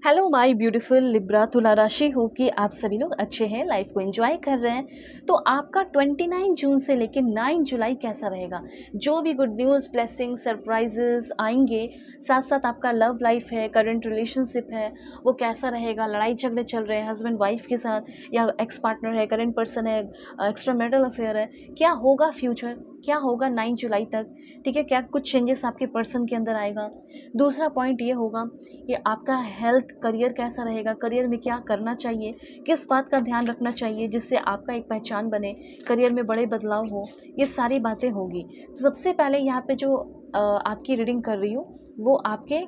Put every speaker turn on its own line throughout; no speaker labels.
Hello my beautiful Libra तुला राशि हो कि आप सभी लोग अच्छे हैं, लाइफ को एंजॉय कर रहे हैं। तो आपका 29 जून से लेकर 9 जुलाई कैसा रहेगा? जो भी गुड न्यूज़, ब्लेसिंग, सरप्राइजेस आएंगे, साथ साथ आपका लव लाइफ है, करंट रिलेशनशिप है, वो कैसा रहेगा? लड़ाई झगड़े चल रहे हैं हस्बैंड वाइफ के साथ, या एक्स पार्टनर है, करंट पर्सन है, एक्स्ट्रा मैरिटल अफेयर है, क्या होगा फ्यूचर, क्या होगा 9 जुलाई तक? ठीक है, क्या कुछ चेंजेस आपके पर्सन के अंदर आएगा? दूसरा पॉइंट ये होगा कि आपका हेल्थ, करियर कैसा रहेगा, करियर में क्या करना चाहिए, किस बात का ध्यान रखना चाहिए जिससे आपका एक पहचान बने, करियर में बड़े बदलाव हो, ये सारी बातें होगी। तो सबसे पहले यहाँ पे जो आपकी रीडिंग कर रही हूँ वो आपके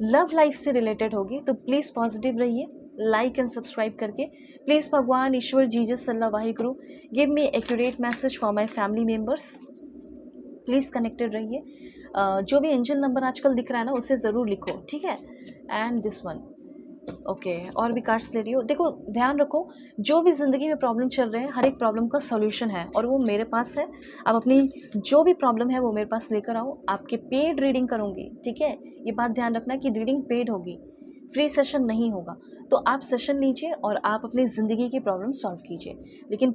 लव लाइफ से रिलेटेड होगी। तो प्लीज़ पॉजिटिव रहिए, लाइक एंड सब्सक्राइब करके। Please Bhagwan, Ishwar, Jesus, Allah, Waheguru, give me accurate message for my family members. Please connected रहिए। जो भी एंजल नंबर आजकल दिख रहा है ना, उसे ज़रूर लिखो, ठीक है। And this one, okay. और भी कार्ड्स ले रही हो। देखो, ध्यान रखो, जो भी ज़िंदगी में प्रॉब्लम चल रहे हैं, हर एक प्रॉब्लम का सॉल्यूशन है और वो मेरे पास है। आप अपनी जो भी प्रॉब्लम है वो मेरे पास लेकर आओ, आपके पेड रीडिंग करूँगी, ठीक है। ये बात ध्यान रखना कि रीडिंग पेड होगी, फ्री सेशन नहीं होगा। तो आप सेशन लीजिए और आप अपनी ज़िंदगी की प्रॉब्लम सॉल्व कीजिए, लेकिन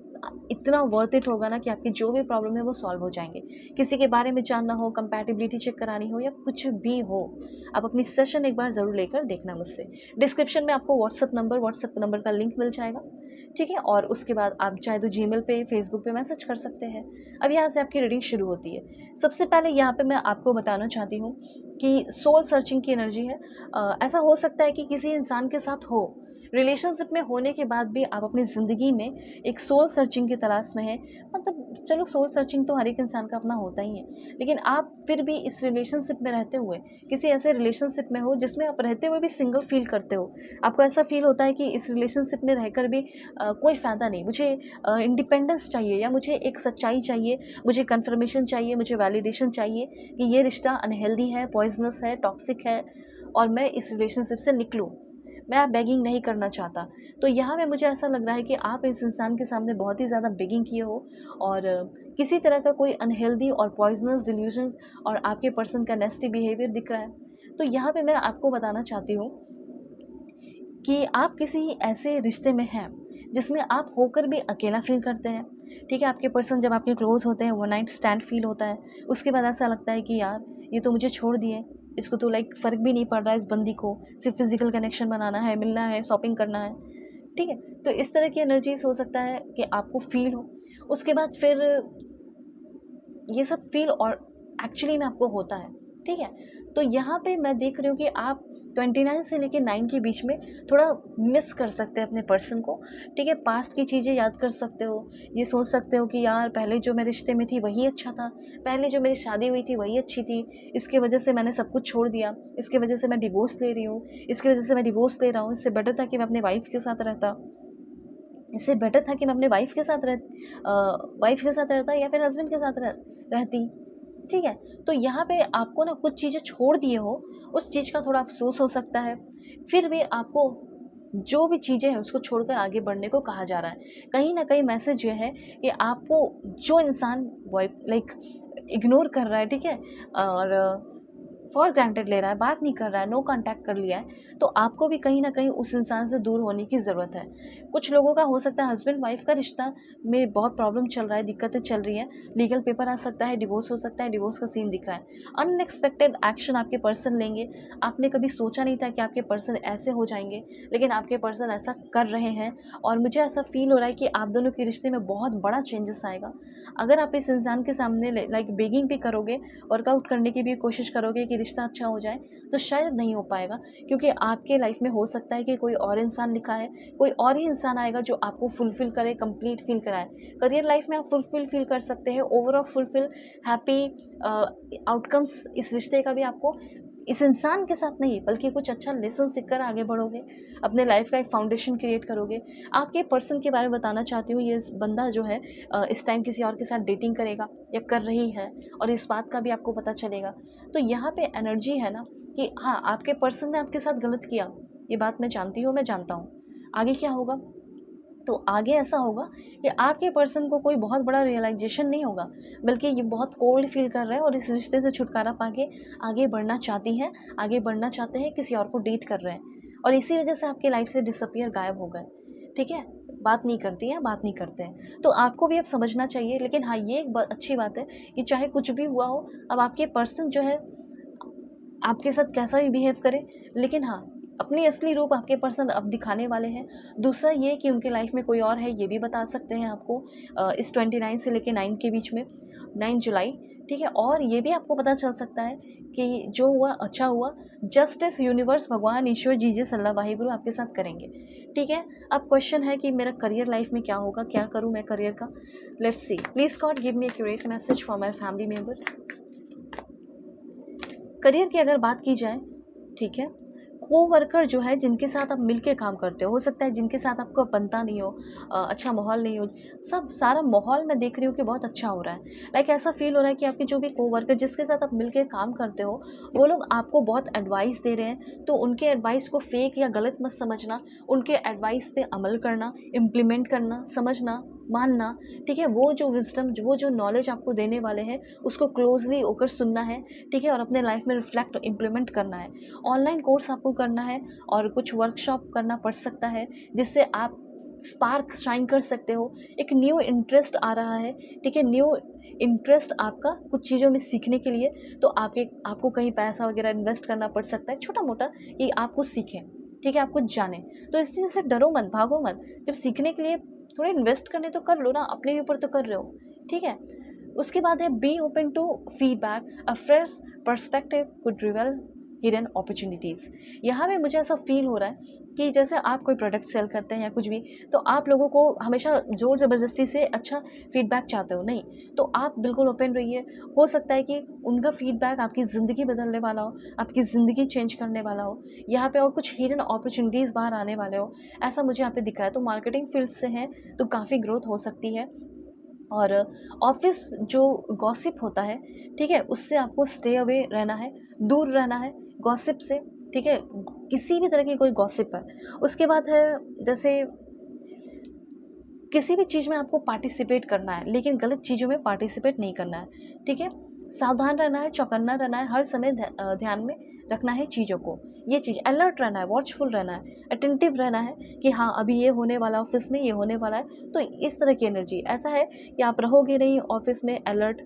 इतना वर्थ इट होगा ना कि आपकी जो भी प्रॉब्लम है वो सॉल्व हो जाएंगे। किसी के बारे में जानना हो, कंपैटिबिलिटी चेक करानी हो, या कुछ भी हो, आप अपनी सेशन एक बार ज़रूर लेकर देखना मुझसे। डिस्क्रिप्शन में आपको व्हाट्सएप नंबर का लिंक मिल जाएगा, ठीक है। और उसके बाद आप चाहे तो जीमेल पे, फेसबुक पे मैसेज कर सकते हैं। अब यहाँ से आपकी रीडिंग शुरू होती है। सबसे पहले यहाँ पे मैं आपको बताना चाहती हूँ कि सोल सर्चिंग की एनर्जी है। ऐसा हो सकता है कि किसी इंसान के साथ हो, रिलेशनशिप में होने के बाद भी आप अपनी ज़िंदगी में एक सोल सर्चिंग की तलाश में हैं। मतलब चलो, सोल सर्चिंग तो हर एक इंसान का अपना होता ही है, लेकिन आप फिर भी इस रिलेशनशिप में रहते हुए किसी ऐसे रिलेशनशिप में हो जिसमें आप रहते हुए भी सिंगल फील करते हो। आपको ऐसा फील होता है कि इस रिलेशनशिप में रहकर भी कोई फ़ायदा नहीं, मुझे इंडिपेंडेंस चाहिए, या मुझे एक सच्चाई चाहिए, मुझे कन्फर्मेशन चाहिए, मुझे वैलिडेशन चाहिए कि ये रिश्ता अनहेल्दी है, पॉइजनस है, टॉक्सिक है, और मैं इस रिलेशनशिप से निकलूँ। मैं बेगिंग नहीं करना चाहता। तो यहाँ पे मुझे ऐसा लग रहा है कि आप इस इंसान के सामने बहुत ही ज़्यादा बेगिंग किए हो, और किसी तरह का कोई अनहेल्दी और पॉइजनस डिल्यूजन्स और आपके पर्सन का नेस्टी बिहेवियर दिख रहा है। तो यहाँ पे मैं आपको बताना चाहती हूँ कि आप किसी ऐसे रिश्ते में हैं जिसमें आप होकर भी अकेला फील करते हैं, ठीक है। आपके पर्सन जब आपके क्लोज होते हैं, वन नाइट स्टैंड फील होता है, उसके बाद ऐसा लगता है कि यार ये तो मुझे छोड़ दिए, इसको तो लाइक फ़र्क भी नहीं पड़ रहा है, इस बंदी को सिर्फ फिजिकल कनेक्शन बनाना है, मिलना है, शॉपिंग करना है, ठीक है। तो इस तरह की एनर्जीज हो सकता है कि आपको फील हो। उसके बाद फिर ये सब फील और एक्चुअली में आपको होता है, ठीक है। तो यहाँ पे मैं देख रही हूँ कि आप 29 से लेके 9 के बीच में थोड़ा मिस कर सकते हैं अपने पर्सन को, ठीक है। पास्ट की चीज़ें याद कर सकते हो, ये सोच सकते हो कि यार पहले जो मैं रिश्ते में थी वही अच्छा था, पहले जो मेरी शादी हुई थी वही अच्छी थी, इसके वजह से मैंने सब कुछ छोड़ दिया, इसके वजह से मैं डिवोर्स ले रही हूँ, इसकी वजह से मैं डिवोर्स ले रहा हूँ, इससे बेटर था कि मैं अपने वाइफ के साथ रहता, इससे बेटर था कि मैं अपने वाइफ के साथ रहता, या फिर हस्बैंड के साथ रहती, ठीक है। तो यहाँ पे आपको ना कुछ चीज़ें छोड़ दिए हो, उस चीज़ का थोड़ा अफसोस हो सकता है। फिर भी आपको जो भी चीज़ें हैं उसको छोड़कर आगे बढ़ने को कहा जा रहा है। कहीं ना कहीं मैसेज ये है कि आपको जो इंसान लाइक इग्नोर कर रहा है, ठीक है, और फॉर ग्रांटेड ले रहा है, बात नहीं कर रहा है, नो कांटेक्ट कर लिया है, तो आपको भी कहीं ना कहीं उस इंसान से दूर होने की ज़रूरत है। कुछ लोगों का हो सकता है हस्बैंड वाइफ का रिश्ता में बहुत प्रॉब्लम चल रहा है, दिक्कतें चल रही हैं, लीगल पेपर आ सकता है, डिवोर्स हो सकता है, डिवोर्स का सीन दिख रहा है, अनएक्सपेक्टेड एक्शन आपके पर्सन लेंगे। आपने कभी सोचा नहीं था कि आपके पर्सन ऐसे हो जाएंगे, लेकिन आपके पर्सन ऐसा कर रहे हैं, और मुझे ऐसा फील हो रहा है कि आप दोनों के रिश्ते में बहुत बड़ा चेंजेस आएगा। अगर आप इस इंसान के सामने लाइक बेगिंग भी करोगे, वर्कआउट करने की भी कोशिश करोगे कि रिश्ता अच्छा हो जाए, तो शायद नहीं हो पाएगा, क्योंकि आपके लाइफ में हो सकता है कि कोई और इंसान लिखा है, कोई और ही इंसान आएगा जो आपको फुलफिल करे, कंप्लीट फील कराए। करियर लाइफ में आप फुलफिल फील कर सकते हैं, ओवरऑल फुलफिल, हैप्पी आउटकम्स इस रिश्ते का भी आपको इस इंसान के साथ नहीं, बल्कि कुछ अच्छा लेसन सीखकर आगे बढ़ोगे, अपने लाइफ का एक फाउंडेशन क्रिएट करोगे। आपके पर्सन के बारे में बताना चाहती हूँ, ये बंदा जो है इस टाइम किसी और के साथ डेटिंग करेगा या कर रही है, और इस बात का भी आपको पता चलेगा। तो यहाँ पे एनर्जी है ना कि हाँ, आपके पर्सन ने आपके साथ गलत किया, ये बात मैं जानती हूँ, मैं जानता हूँ। आगे क्या होगा तो आगे ऐसा होगा कि आपके पर्सन को कोई बहुत बड़ा रियलाइजेशन नहीं होगा, बल्कि ये बहुत कोल्ड फील कर रहा है और इस रिश्ते से छुटकारा पाके आगे बढ़ना चाहती हैं, आगे बढ़ना चाहते हैं, किसी और को डेट कर रहे हैं और इसी वजह से आपके लाइफ से डिसअपियर गायब हो गए। ठीक है, बात नहीं करती हैं, बात नहीं करते हैं, तो आपको भी अब समझना चाहिए। लेकिन हाँ, ये एक अच्छी बात है कि चाहे कुछ भी हुआ हो, अब आपके पर्सन जो है आपके साथ कैसा भी बिहेव करे, लेकिन हाँ, अपनी असली रूप आपके पर्सन अब दिखाने वाले हैं। दूसरा ये कि उनके लाइफ में कोई और है, ये भी बता सकते हैं आपको इस 29 से लेके 9 के बीच में, 9 जुलाई। ठीक है, और ये भी आपको पता चल सकता है कि जो हुआ अच्छा हुआ, जस्टिस यूनिवर्स, भगवान, ईश्वर, जीसस, अल्लाह, वाहिगुरु आपके साथ करेंगे। ठीक है, अब क्वेश्चन है कि मेरा करियर लाइफ में क्या होगा, क्या करूँ मैं करियर का। Let's see, please God give me accurate message for my family member. Career की अगर बात की जाए, ठीक है, कोवर्कर जो है जिनके साथ आप मिलके काम करते हो सकता है जिनके साथ आपको बनता नहीं हो, अच्छा माहौल नहीं हो, सब सारा माहौल मैं देख रही हूँ कि बहुत अच्छा हो रहा है। लाइक ऐसा फील हो रहा है कि आपके जो भी कोवर्कर जिसके साथ आप मिलके काम करते हो, वो लोग आपको बहुत एडवाइस दे रहे हैं, तो उनके एडवाइस को फेक या गलत मत समझना, उनके एडवाइस पे अमल करना, इम्प्लीमेंट करना, समझना, मानना। ठीक है, वो जो विजडम, वो जो नॉलेज आपको देने वाले हैं, उसको क्लोजली होकर सुनना है। ठीक है, और अपने लाइफ में रिफ्लेक्ट इम्प्लीमेंट करना है। ऑनलाइन कोर्स आपको करना है और कुछ वर्कशॉप करना पड़ सकता है, जिससे आप स्पार्क शाइन कर सकते हो। एक न्यू इंटरेस्ट आ रहा है। ठीक है, न्यू इंटरेस्ट आपका कुछ चीज़ों में सीखने के लिए, तो आपको कहीं पैसा वगैरह इन्वेस्ट करना पड़ सकता है, छोटा मोटा, कि आप कुछ सीखें। ठीक है, आप कुछ जानें। तो इस चीज़ से डरो मत, भागो मत। जब सीखने के लिए थोड़े इन्वेस्ट करने तो कर लो ना, अपने ऊपर तो कर रहे हो। ठीक है, उसके बाद है be open to feedback, a fresh perspective could reveal hidden opportunities. यहाँ पे मुझे ऐसा फील हो रहा है कि जैसे आप कोई प्रोडक्ट सेल करते हैं या कुछ भी, तो आप लोगों को हमेशा ज़ोर ज़बरदस्ती से अच्छा फीडबैक चाहते हो, नहीं, तो आप बिल्कुल ओपन रहिए। हो सकता है कि उनका फीडबैक आपकी ज़िंदगी बदलने वाला हो, आपकी ज़िंदगी चेंज करने वाला हो, यहाँ पे और कुछ हिडन अपॉर्चुनिटीज़ बाहर आने वाले हो, ऐसा मुझे यहाँ पे दिख रहा है। तो मार्केटिंग फील्ड से हैं तो काफ़ी ग्रोथ हो सकती है। और ऑफिस जो गॉसिप होता है, ठीक है, उससे आपको स्टे अवे रहना है, दूर रहना है गॉसिप से। ठीक है, किसी भी तरह की कोई गॉसिप है। उसके बाद है जैसे किसी भी चीज़ में आपको पार्टिसिपेट करना है, लेकिन गलत चीज़ों में पार्टिसिपेट नहीं करना है। ठीक है, सावधान रहना है, चौकन्ना रहना है, हर समय ध्यान में रखना है चीज़ों को। ये चीज़ अलर्ट रहना है, वॉचफुल रहना है, अटेंटिव रहना है कि हाँ, अभी ये होने वाला, ऑफिस में ये होने वाला है। तो इस तरह की एनर्जी ऐसा है कि आप रहोगे नहीं ऑफिस में अलर्ट,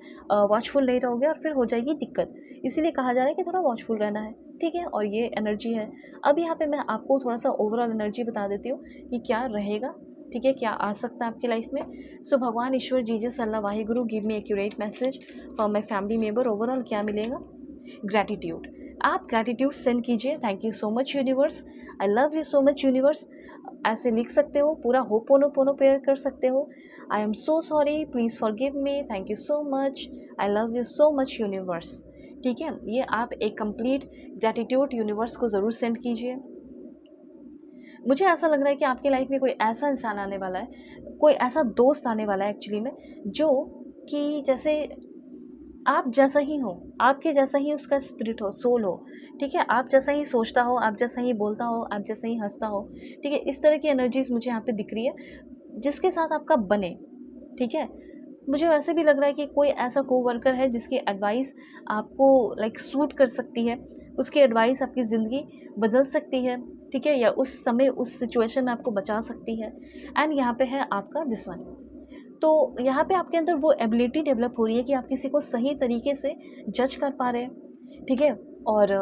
वॉचफुल नहीं रहोगे और फिर हो जाएगी दिक्कत। इसीलिए कहा जा रहा है कि थोड़ा वॉचफुल रहना है। ठीक है, और ये एनर्जी है। अब यहाँ पे मैं आपको थोड़ा सा ओवरऑल एनर्जी बता देती हूँ कि क्या रहेगा। ठीक है, क्या आ सकता है आपकी लाइफ में। So Bhagwan, Ishwar, Jesus, Allah, Waheguru give me accurate message for my family member. Overall क्या मिलेगा? ग्रैटिट्यूड। आप ग्रैटिट्यूड सेंड कीजिए। Thank you so much universe, I love you so much universe. ऐसे लिख सकते हो, पूरा होपोनोपोनो प्रेयर कर सकते हो। I am so sorry, please forgive me, thank you so much, I love you so much universe. ठीक है, ये आप एक कंप्लीट ग्रैटिट्यूड यूनिवर्स को ज़रूर सेंड कीजिए। मुझे ऐसा लग रहा है कि आपकी लाइफ में कोई ऐसा इंसान आने वाला है, कोई ऐसा दोस्त आने वाला है एक्चुअली में, जो कि जैसे आप जैसा ही हो, आपके जैसा ही उसका स्पिरिट हो, सोल हो। ठीक है, आप जैसा ही सोचता हो, आप जैसा ही बोलता हो, आप जैसा ही हंसता हो। ठीक है, इस तरह की एनर्जीज मुझे यहाँ पे दिख रही है, जिसके साथ आपका बने। ठीक है, मुझे वैसे भी लग रहा है कि कोई ऐसा कोवर्कर है जिसकी एडवाइस आपको लाइक सूट कर सकती है, उसकी एडवाइस आपकी ज़िंदगी बदल सकती है। ठीक है, या उस समय उस सिचुएशन में आपको बचा सकती है। एंड यहाँ पे है आपका दिस वन। तो यहाँ पे आपके अंदर वो एबिलिटी डेवलप हो रही है कि आप किसी को सही तरीके से जज कर पा रहे हैं। ठीक है, और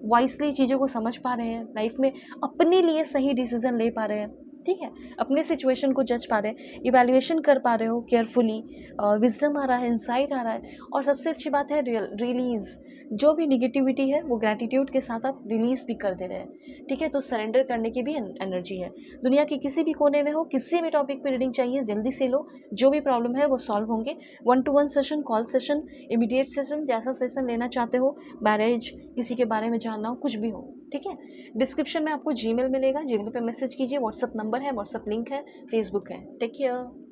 वाइसली चीज़ों को समझ पा रहे हैं, लाइफ में अपने लिए सही डिसीजन ले पा रहे हैं। ठीक है, अपने सिचुएशन को जज पा रहे हैं, इवैल्यूएशन कर पा रहे हो केयरफुली, विजडम आ रहा है, इंसाइट आ रहा है। और सबसे अच्छी बात है रिलीज़, जो भी निगेटिविटी है वो ग्रैटिट्यूड के साथ आप रिलीज़ भी कर दे रहे हैं। ठीक है, तो सरेंडर करने की भी एनर्जी है। दुनिया के किसी भी कोने में हो, किसी भी टॉपिक पे रीडिंग चाहिए, जल्दी से लो, जो भी प्रॉब्लम है वो सॉल्व होंगे। 1-to-1 session, call session, immediate session, जैसा सेशन लेना चाहते हो, मैरिज, किसी के बारे में जानना हो, कुछ भी हो। ठीक है, डिस्क्रिप्शन में आपको जीमेल मिलेगा, जीमेल पे मैसेज कीजिए, व्हाट्सअप नंबर है, व्हाट्सअप लिंक है, फेसबुक है। Take care.